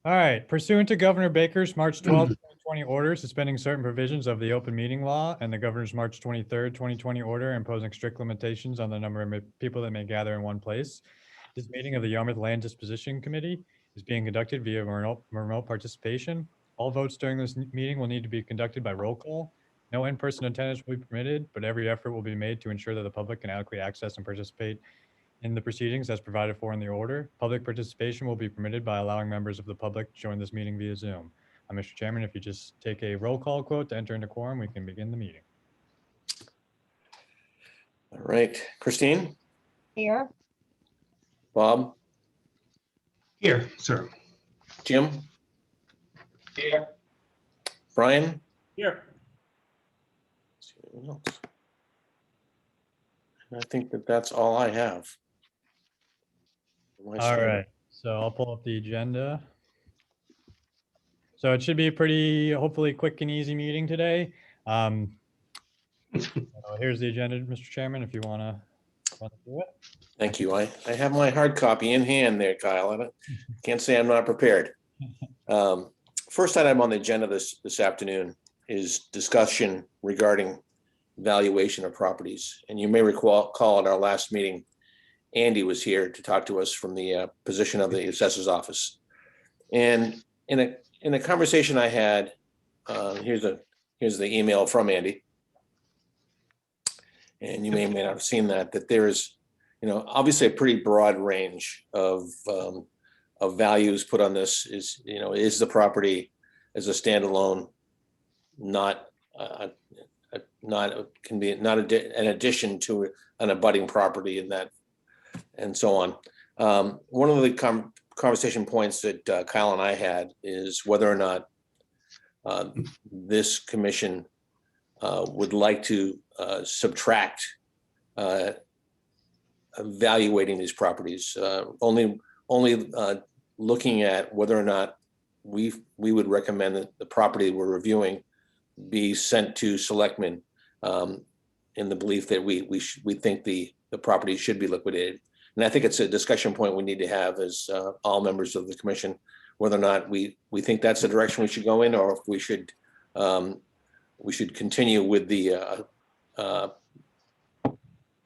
All right, pursuant to Governor Baker's March 12th, 2020 order suspending certain provisions of the open meeting law and the governor's March 23rd, 2020 order imposing strict limitations on the number of people that may gather in one place, this meeting of the Yarmouth Land Disposition Committee is being conducted via remote participation. All votes during this meeting will need to be conducted by roll call. No in-person attendance will be permitted, but every effort will be made to ensure that the public can adequately access and participate in the proceedings as provided for in the order. Public participation will be permitted by allowing members of the public to join this meeting via Zoom. Mr. Chairman, if you just take a roll call quote to enter into quorum, we can begin the meeting. All right, Christine? Here. Bob? Here, sir. Jim? Here. Brian? Here. Let's see anyone else. And I think that's all I have. All right, so I'll pull up the agenda. So it should be a pretty, hopefully quick and easy meeting today. Here's the agenda, Mr. Chairman, if you want to run through it. Thank you. I have my hard copy in hand there, Kyle. I can't say I'm not prepared. First item on the agenda this afternoon is discussion regarding valuation of properties. And you may recall at our last meeting, Andy was here to talk to us from the position of the assessor's office. And in a conversation I had, here's the email from Andy. And you may or may not have seen that there is, obviously a pretty broad range of values put on this. Is the property as a standalone, not an addition to an abutting property and so on. One of the conversation points that Kyle and I had is whether or not this commission would like to subtract evaluating these properties, only looking at whether or not we would recommend that the property we're reviewing be sent to selectmen in the belief that we think the property should be liquidated. And I think it's a discussion point we need to have as all members of the commission, whether or not we think that's the direction we should go in, or if we should continue with the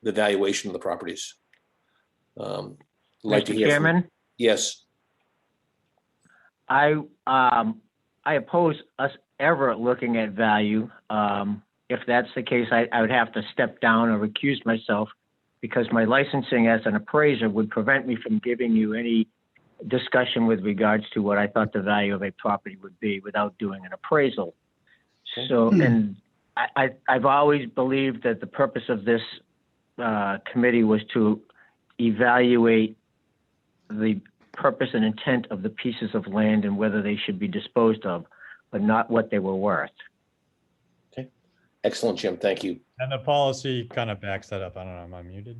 valuation of the properties. Mr. Chairman? Yes. I oppose us ever looking at value. If that's the case, I would have to step down or recuse myself, because my licensing as an appraiser would prevent me from giving you any discussion with regards to what I thought the value of a property would be without doing an appraisal. Okay. So, and I've always believed that the purpose of this committee was to evaluate the purpose and intent of the pieces of land and whether they should be disposed of, but not what they were worth. Okay, excellent, Jim. Thank you. And the policy kind of backs that up. I don't know, am I muted?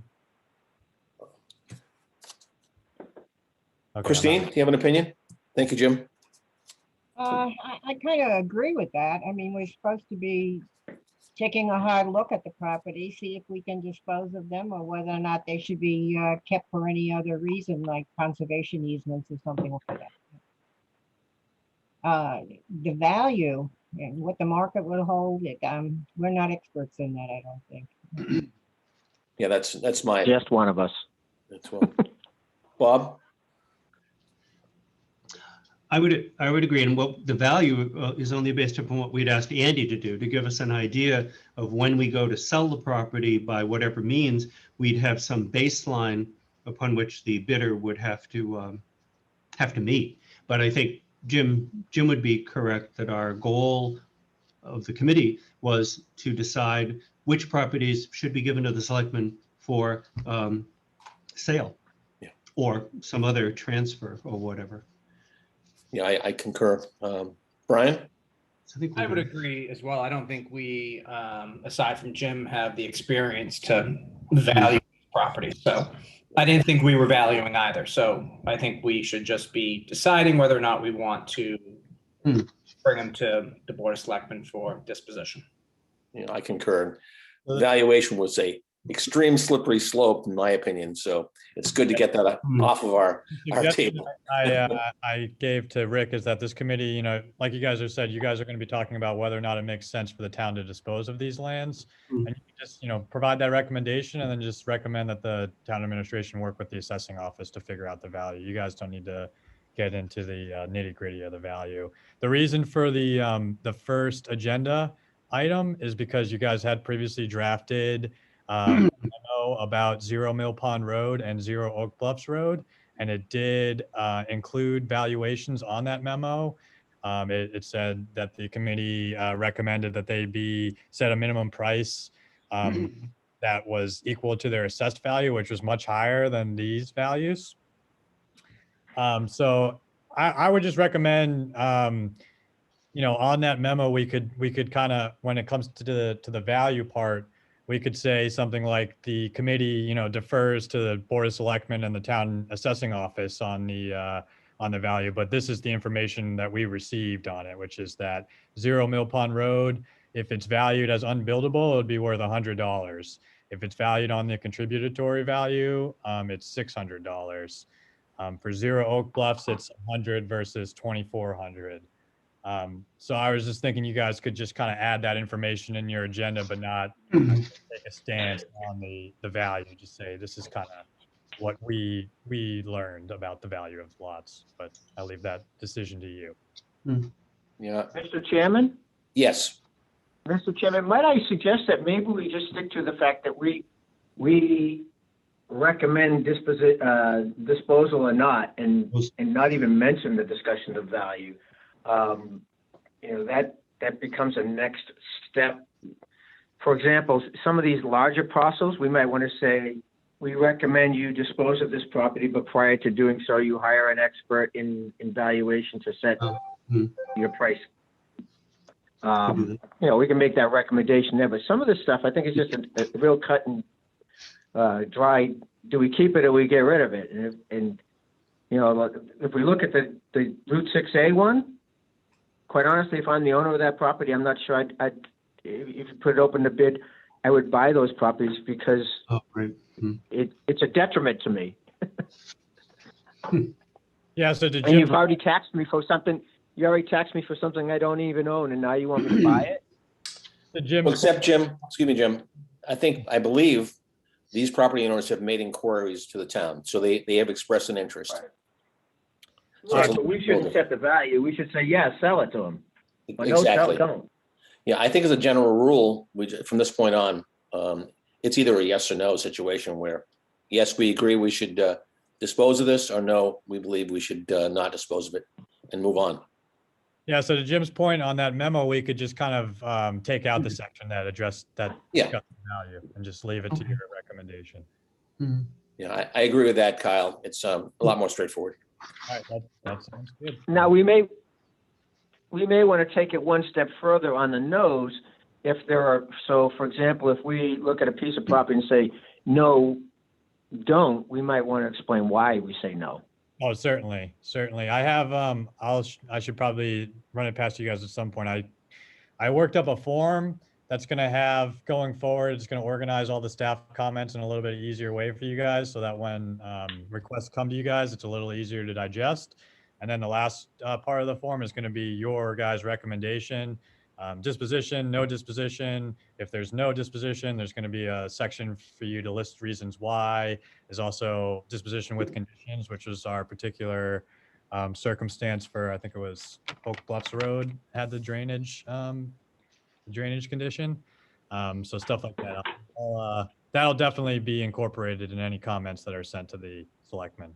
Okay, Christine, do you have an opinion? Thank you, Jim. I kind of agree with that. I mean, we're supposed to be taking a hard look at the property, see if we can dispose of them, or whether or not they should be kept for any other reason, like conservation easements or something like that. The value and what the market will hold, we're not experts in that, I don't think. Yeah, that's my. Just one of us. That's well. Bob? I would agree, and what the value is only based upon what we'd asked Andy to do, to give us an idea of when we go to sell the property by whatever means, we'd have some baseline upon which the bidder would have to meet. But I think Jim would be correct that our goal of the committee was to decide which properties should be given to the selectmen for sale, yeah, or some other transfer or whatever. Yeah, I concur. Brian? I would agree as well. I don't think we, aside from Jim, have the experience to value property. So I didn't think we were valuing either. So I think we should just be deciding whether or not we want to bring them to the Board of Selectmen for disposition. Yeah, I concur. Valuation was a extreme slippery slope, in my opinion. So it's good to get that off of our Suggestion table. I gave to Rick is that this committee, you know, like you guys have said, you guys are going to be talking about whether or not it makes sense for the town to dispose of these lands. Mm. And you can just, you know, provide that recommendation and then just recommend that the town administration work with the assessing office to figure out the value. You guys don't need to get into the nitty gritty of the value. The reason for the first agenda item is because you guys had previously drafted a memo about 0 Mill Pond Road and 0 Oak Bluffs Road, and it did include valuations on that memo. It said that the committee recommended that they be set a minimum price that was equal to their assessed value, which was much higher than these values. So I would just recommend, you know, on that memo, we could kind of, when it comes to the value part, we could say something like the committee, you know, defers to the Board of Selectmen and the town assessing office on the value. But this is the information that we received on it, which is that 0 Mill Pond Road, if it's valued as unbuildable, it would be worth $100. If it's valued on the contributory value, it's $600. For 0 Oak Bluffs, it's 100 versus 2,400. So I was just thinking you guys could just kind of add that information in your agenda, but not take a stance on the value. Just say this is kind of what we learned about the value of lots, but I'll leave that decision to you. Yeah. Mr. Chairman? Yes. Mr. Chairman, might I suggest that maybe we just stick to the fact that we recommend disposal or not, and not even mention the discussion of value. You know, that becomes a next step. For example, some of these larger parcels, we might want to say, we recommend you dispose of this property, but prior to doing so, you hire an expert in valuation to set your price. You know, we can make that recommendation there, but some of this stuff, I think, is just a real cut and dry. Do we keep it or we get rid of it? And you know, if we look at the Route 6A one, quite honestly, if I'm the owner of that property, I'm not sure if you put it open to bid, I would buy those properties because it's a detriment to me. Yeah. So And you've already taxed me for something. You already taxed me for something I don't even own, and now you want me to buy it? Well, except Jim, excuse me, Jim, I believe these property owners have made inquiries to the town, so they have expressed an interest. Right, but we shouldn't set the value. We should say, yeah, sell it to them. Or no, sell Exactly. it, don't. Yeah, I think as a general rule, from this point on, it's either a yes or no situation where, yes, we agree we should dispose of this, or no, we believe we should not dispose of it and move on. Yeah. So to Jim's point on that memo, we could just kind of take out the section that addressed that discussed value and just leave it to your recommendation. Yeah, I agree with that, Kyle. It's a lot more straightforward. All right, that sounds good. Now, we may want to take it one step further on the nose if there are, so for example, if we look at a piece of property and say, no, don't, we might want to explain why we say no. Oh, certainly. I have, I should probably run it past you guys at some point. I worked up a form that's going to have going forward. It's going to organize all the staff comments in a little bit easier way for you guys so that when requests come to you guys, it's a little easier to digest. And then the last part of the form is going to be your guys' recommendation. Disposition, no disposition. If there's no disposition, there's going to be a section for you to list reasons why. There's also disposition with conditions, which was our particular circumstance for, I think it was Oak Bluffs Road had the drainage condition. So stuff like that. That'll definitely be incorporated in any comments that are sent to the selectmen.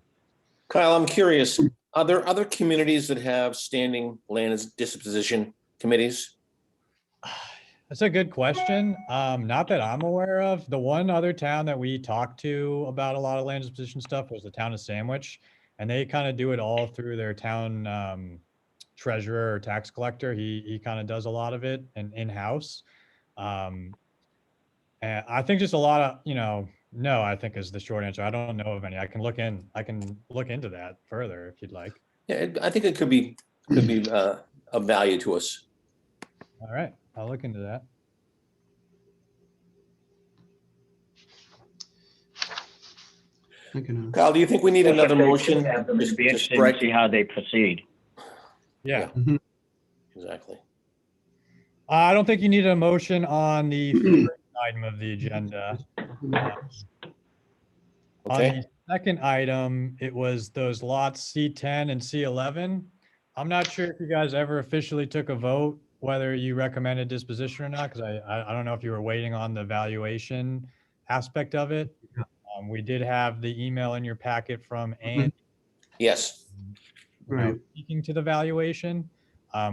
Kyle, I'm curious, are there other communities that have standing land disposition committees? That's a good question. Not that I'm aware of. The one other town that we talked to about a lot of land disposition stuff was the town of Sandwich, and they kind of do it all through their town treasurer or tax collector. He kind of does a lot of it and in-house. And I think just a lot of, no, I think is the short answer. I don't know of any. I can look into that further if you'd like. Yeah, I think it could be of value to us. All right, I'll look into that. I can, Kyle, do you think we need another motion? It'd Just- be just interesting to break- see how they proceed. Yeah. Exactly. I don't think you need a motion on the first item of the agenda. On Okay, the second item, it was those lots C10 and C11. I'm not sure if you guys ever officially took a vote, whether you recommended disposition or not, because I don't know if you were waiting on the valuation aspect of it. We did have the email in your packet from Ann, yes. Right. speaking to the valuation.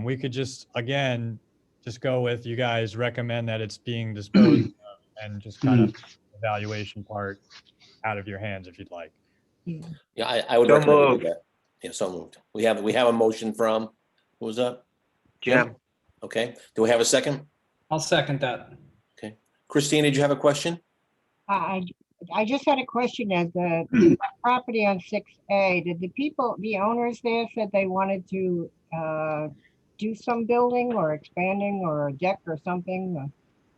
We could just, again, just go with you guys recommend that it's being disposed of and just kind of the valuation part out of your hands if you'd like. Yeah, I would So recommend we do moved. that. Yeah, so moved. We have a motion from, who was that? Jim? Okay, do we have a second? I'll second that. Christine, did you have a question? I just had a question as the property on 6A, did the owners there said they wanted to do some building or expanding or a deck or something?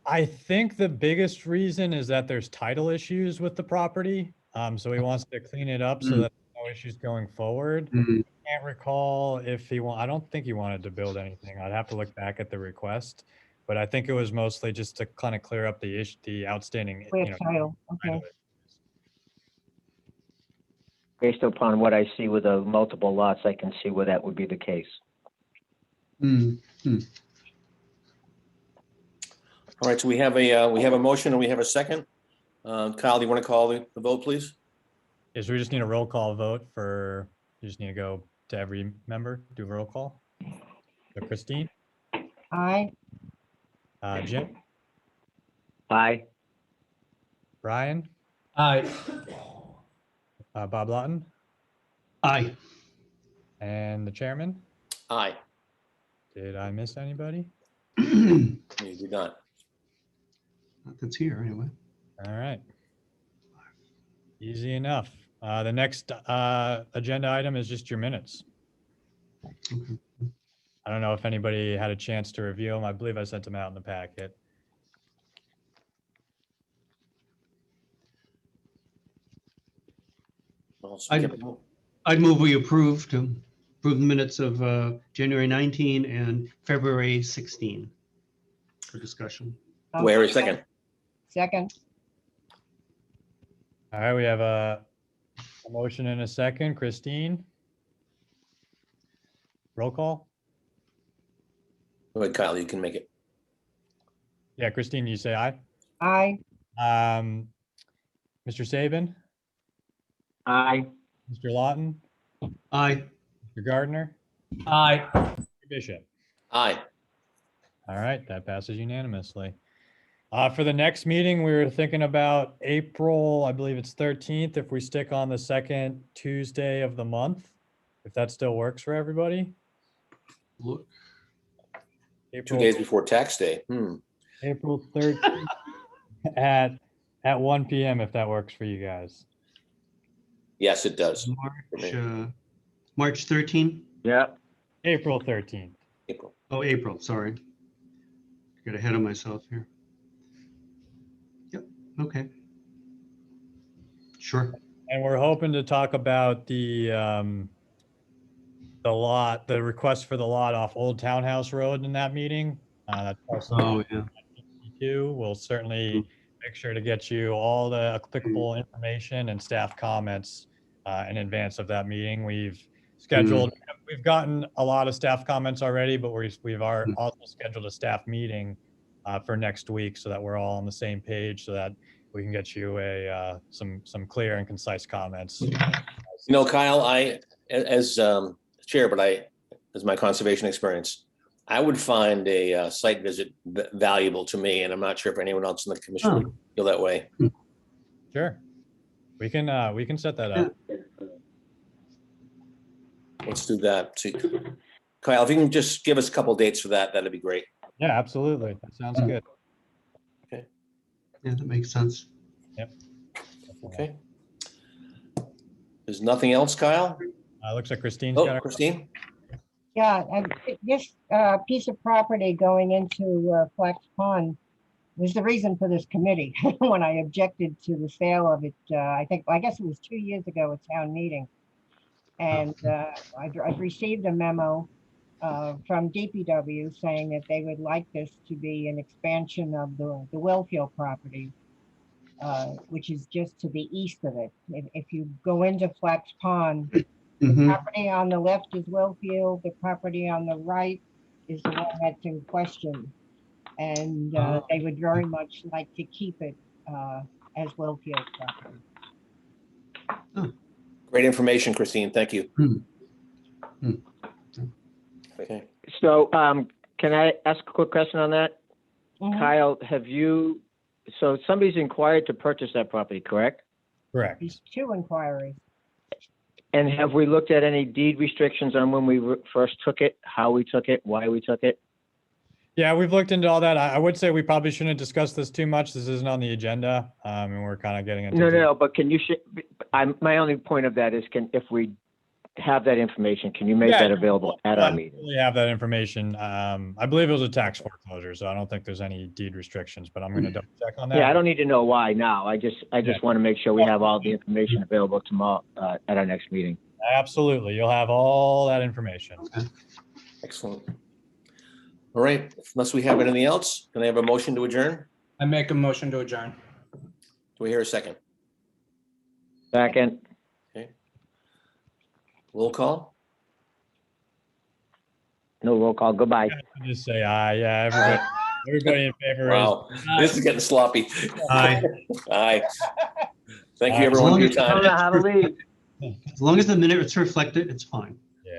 I think the biggest reason is that there's title issues with the property. So he wants to clean it up so that there's no issues going forward. Mhm. Can't recall if I don't think he wanted to build anything. I'd have to look back at the request. But I think it was mostly just to kind of clear up the outstanding, Clear you know, title, okay. title. Based upon what I see with the multiple lots, I can see where that would be the case. Mm. All right, so we have a motion and we have a second. Kyle, do you want to call the vote, please? Is we just need a roll call vote for, you just need to go to every member, do a roll call. So Christine, Aye, Jim, Aye. Brian, Aye. Bob Lawton, Aye. and the chairman. Aye, Did I miss anybody? you did not. That's here anyway. All right. Easy enough. The next agenda item is just your minutes. Okay. I don't know if anybody had a chance to review them. I believe I sent them out in the packet. Well, so I- get the vote. I'd move we approve the minutes of January 19 and February 16 for discussion. Wait a second. second, All right, we have a motion and a second. Christine? Roll call? Go ahead, Kyle, you can make it. Yeah, Christine, you say aye. aye, Mr. Saban, Aye. Mr. Lawton, Aye. Mr. Gardner, Aye. Mr. Bishop. Aye, All right, that passes unanimously. For the next meeting, we were thinking about April, I believe it's 13th, if we stick on the second Tuesday of the month, if that still works for everybody. Look. 2 April, days before tax day. April 13th at 1 PM, if that works for you guys. Yes, it does. March 13? Yeah. April 13th. April. Oh, April, sorry. Get ahead of myself here. Yep, okay. Sure. And we're hoping to talk about the request for the lot off Old Townhouse Road in that meeting. That's also Oh, yeah. too. We'll certainly make sure to get you all the applicable information and staff comments in advance of that meeting. We've gotten a lot of staff comments already, but we've also scheduled a staff meeting for next week so that we're all on the same page so that we can get you some clear and concise comments. You know, Kyle, as chair, but as my conservation experience, I would find a site visit valuable to me, and I'm not sure if anyone else in the commission would feel that way. Sure. We can set that up. Let's do that. So, Kyle, if you can just give us a couple dates for that, that'd be great. Yeah, absolutely. That sounds good. Yeah, that makes sense. Okay. There's nothing else, Kyle? Looks like Christine's Oh, got her. Christine? yeah, and this piece of property going into Flax Pond, was the reason for this committee when I objected to the sale of it. I guess it was 2 years ago at town meeting. And I've received a memo from DPW saying that they would like this to be an expansion of the Wellfield property, which is just to the east of it. If you go into Flax Pond, Mhm. property on the left is Wellfield, the property on the right is the one that's in question. And they would very much like to keep it as Wellfield property. Great information, Christine. Thank you. Okay. So, can I ask a quick question on that? Mhm. Kyle, so somebody's inquired to purchase that property, correct? Correct. These 2 inquiries. And have we looked at any deed restrictions on when we first took it, how we took it, why we took it? Yeah, we've looked into all that. I would say we probably shouldn't discuss this too much. This isn't on the agenda, and we're kind of getting into. No, but can you, my only point of that is if we have that information, can you make Yeah, that available at our meeting? We have that information. I believe it was a tax foreclosure, so I don't think there's any deed restrictions, but I'm going to double check on that. Yeah, I don't need to know why now. I just want to make sure we have all the information available tomorrow, at our next meeting. Absolutely. You'll have all that information. Excellent. All right. Unless we have anything else, can I have a motion to adjourn? I make a motion to adjourn. Do we hear a second? Second, Roll call? no roll call, goodbye. Just say aye. Yeah, everybody in favor Wow, this is getting sloppy. Aye. Aye. Thank you, As everyone, long for your as- I don't time. know how to leave. As long as the minutes reflect it, it's fine.